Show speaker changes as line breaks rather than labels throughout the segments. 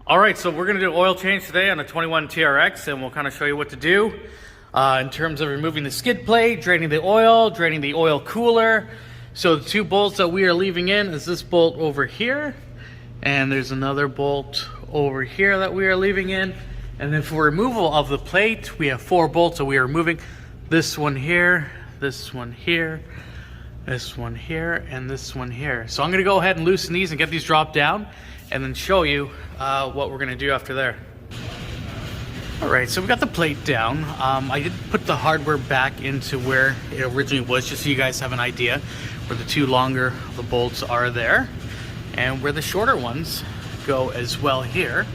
All right, so we're gonna do oil change today on a 21 TRX, and we'll kind of show you what to do in terms of removing the skid plate, draining the oil cooler. So the two bolts that we are leaving in is this bolt over here, and there's another bolt over here that we are leaving in. And then for removal of the plate, we have 4 bolts that we are removing. This one here, this one here, this one here, and this one here. So I'm gonna go ahead and loosen these and get these dropped down, and then show you what we're gonna do after there. All right, so we got the plate down. I did put the hardware back into where it originally was, just so you guys have an idea where the two longer the bolts are there, and where the shorter ones go as well here.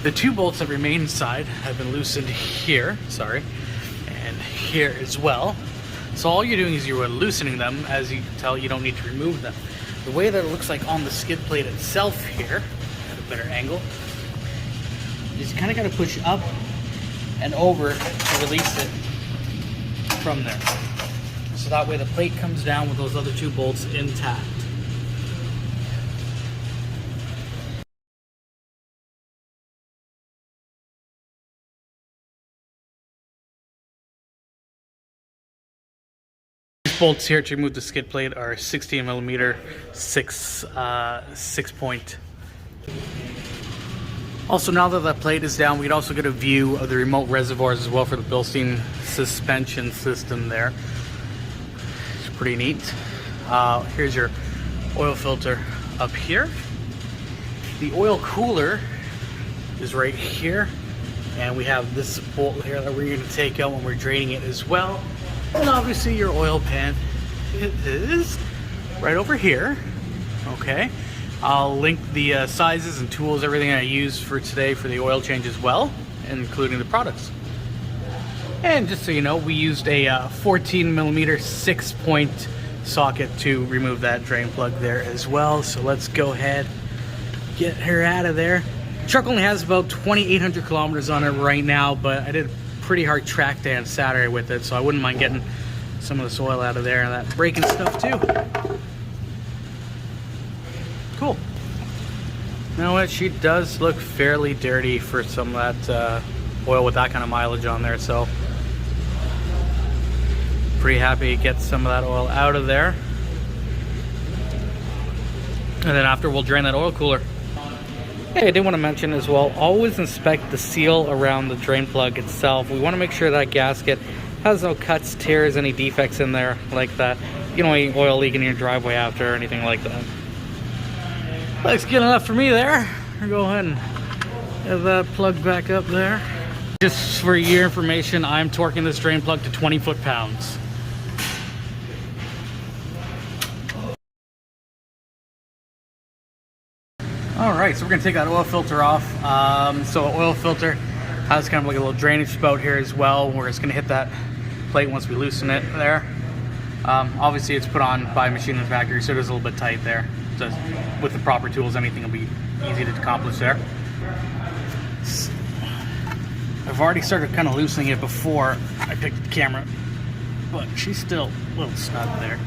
The 2 bolts that remain inside have been loosened here, and here as well. So all you're doing is you're loosening them. As you can tell, you don't need to remove them. The way that it looks like on the skid plate itself here, at a better angle, is you kind of got to push up and over to release it from there. So that way the plate comes down with those other 2 bolts intact. Bolts here to remove the skid plate are 16mm 6 point. Also, now that the plate is down, we can also get a view of the remote reservoirs as well for the Bilstein suspension system there. It's pretty neat. Here's your oil filter up here. The oil cooler is right here, and we have this bolt here that we're going to take out when we're draining it as well. And obviously your oil pan is right over here. Okay, I'll link the sizes and tools, everything I use for today for the oil change as well, including the products. And just so you know, we used a 14mm 6 point socket to remove that drain plug there as well. So let's go ahead, get her out of there. The truck only has about 2,800 kilometers on it right now, but I did pretty hard track day on Saturday with it, so I wouldn't mind getting some of this oil out of there and that braking stuff too. Cool. You know what, she does look fairly dirty for some of that oil with that kind of mileage on there, so pretty happy to get some of that oil out of there. And then after, we'll drain that oil cooler. Hey, I did want to mention as well, always inspect the seal around the drain plug itself. We want to make sure that gasket has no cuts, tears, any defects in there like that. You don't want any oil leaking in your driveway after or anything like that. Looks good enough for me there. I'll go ahead and have that plug back up there. Just for your information, I'm torquing this drain plug to 20 foot-pounds. Alright, so we're going to take that oil filter off. So oil filter has kind of like a little drainage spout here as well, where it's going to hit that plate once we loosen it there. Obviously it's put on by machine in the factory, so it is a little bit tight there. So with the proper tools, anything will be easy to accomplish there. I've already started kind of loosening it before I picked the camera, but she's still a little snug there.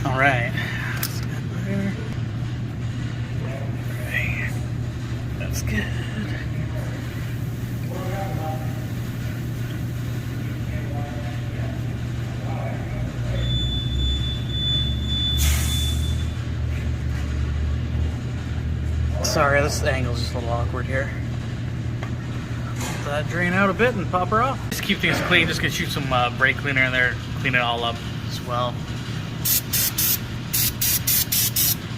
All right, that's good there. All right, that's good. Sorry, this angle's just a little awkward here. Let that drain out a bit and pop her off. Just keep things clean. Just gonna shoot some brake cleaner in there, clean it all up as well.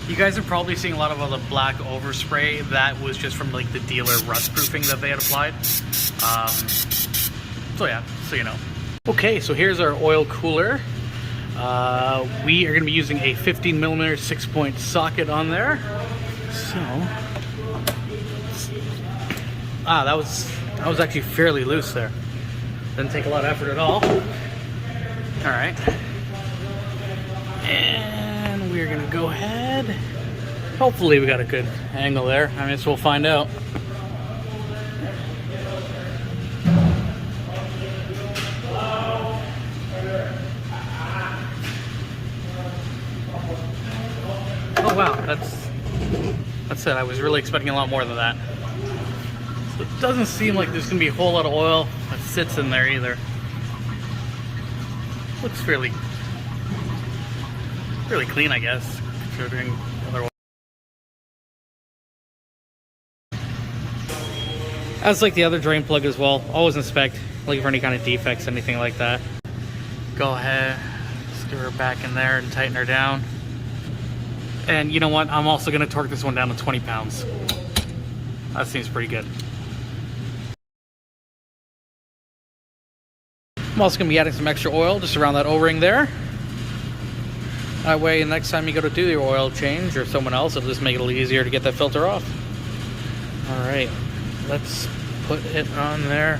You guys are probably seeing a lot of all the black overspray. That was just from like the dealer rust proofing that they had applied. So yeah, so you know. Okay, so here's our oil cooler. We are going to be using a 15mm 6 point socket on there. So, that was actually fairly loose there. Didn't take a lot of effort at all. All right. And we're gonna go ahead. Hopefully we got a good angle there. I guess we'll find out. wow, that's it. I was really expecting a lot more than that. So it doesn't seem like there's gonna be a whole lot of oil that sits in there either. Looks really clean, I guess, considering other oil. As like the other drain plug as well, always inspect, looking for any kind of defects, anything like that. Go ahead, screw her back in there and tighten her down. And you know what? I'm also going to torque this one down to 20 pounds. That seems pretty good. I'm also going to be adding some extra oil just around that O-ring there. That way, next time you go to do your oil change, or someone else, it'll just make it a little easier to get that filter off. All right, let's put it on there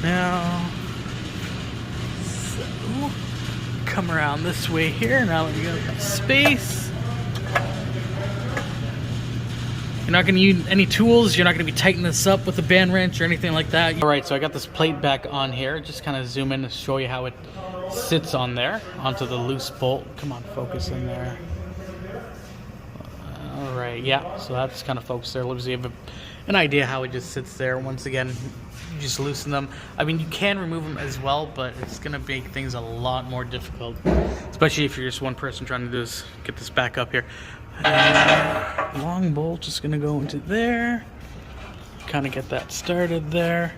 now. So, come around this way here. Now let me go to space. You're not going to use any tools. You're not going to be tightening this up with a band wrench or anything like that. All right, so I got this plate back on here. Just kind of zoom in to show you how it sits on there, onto the loose bolt. Come on, focus in there. All right, yeah, so that's kind of focused there. Let's see if you have an idea how it just sits there. Once again, you just loosen them. I mean, you can remove them as well, but it's going to make things a lot more difficult, especially if you're just one person trying to do this, get this back up here. And long bolt is going to go into there. Kind of get that started there.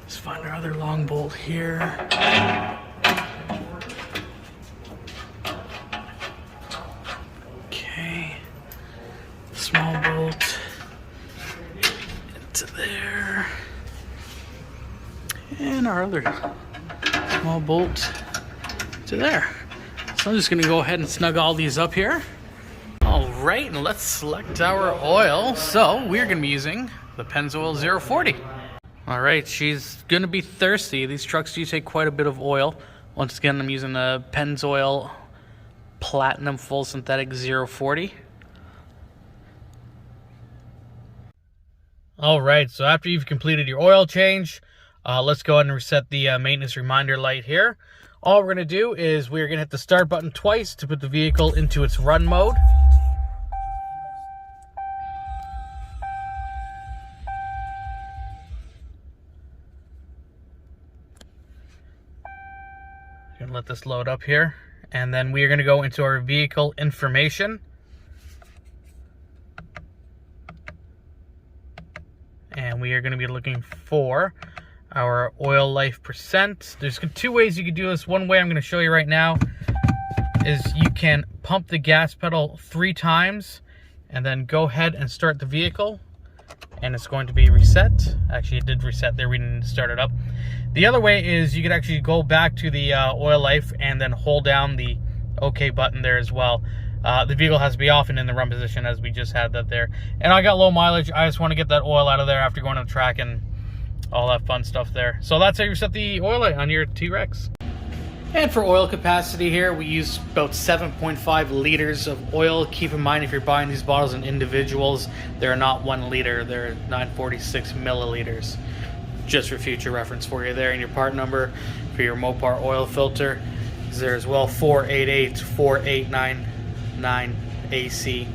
Let's find our other long bolt here. Okay. Small bolt into there. And our other small bolt to there. So I'm just going to go ahead and snug all these up here. All right, and let's select our oil. So we're going to be using the Pennzoil 040. All right, she's going to be thirsty. These trucks do take quite a bit of oil. Once again, I'm using the Pennzoil Platinum Full Synthetic 040. All right, so after you've completed your oil change, let's go ahead and reset the maintenance reminder light here. All we're going to do is we're going to hit the start button twice to put the vehicle into its run mode. Going to let this load up here. And then we are going to go into our vehicle information. And we are going to be looking for our oil life percent. There's two ways you can do this. One way I'm going to show you right now is you can pump the gas pedal 3 times and then go ahead and start the vehicle, and it's going to be reset. Actually, it did reset there. We didn't start it up. The other way is you could actually go back to the oil life and then hold down the OK button there as well. The vehicle has to be off and in the run position, as we just had that there. And I got low mileage. I just want to get that oil out of there after going on the track and all that fun stuff there. So that's how you set the oil light on your TRX. And for oil capacity here, we use about 7.5 liters of oil. Keep in mind, if you're buying these bottles in individuals, they're not 1 liter, they're 946 milliliters. Just for future reference for you there. And your part number for your Mopar oil filter is there as well, 4884899AC.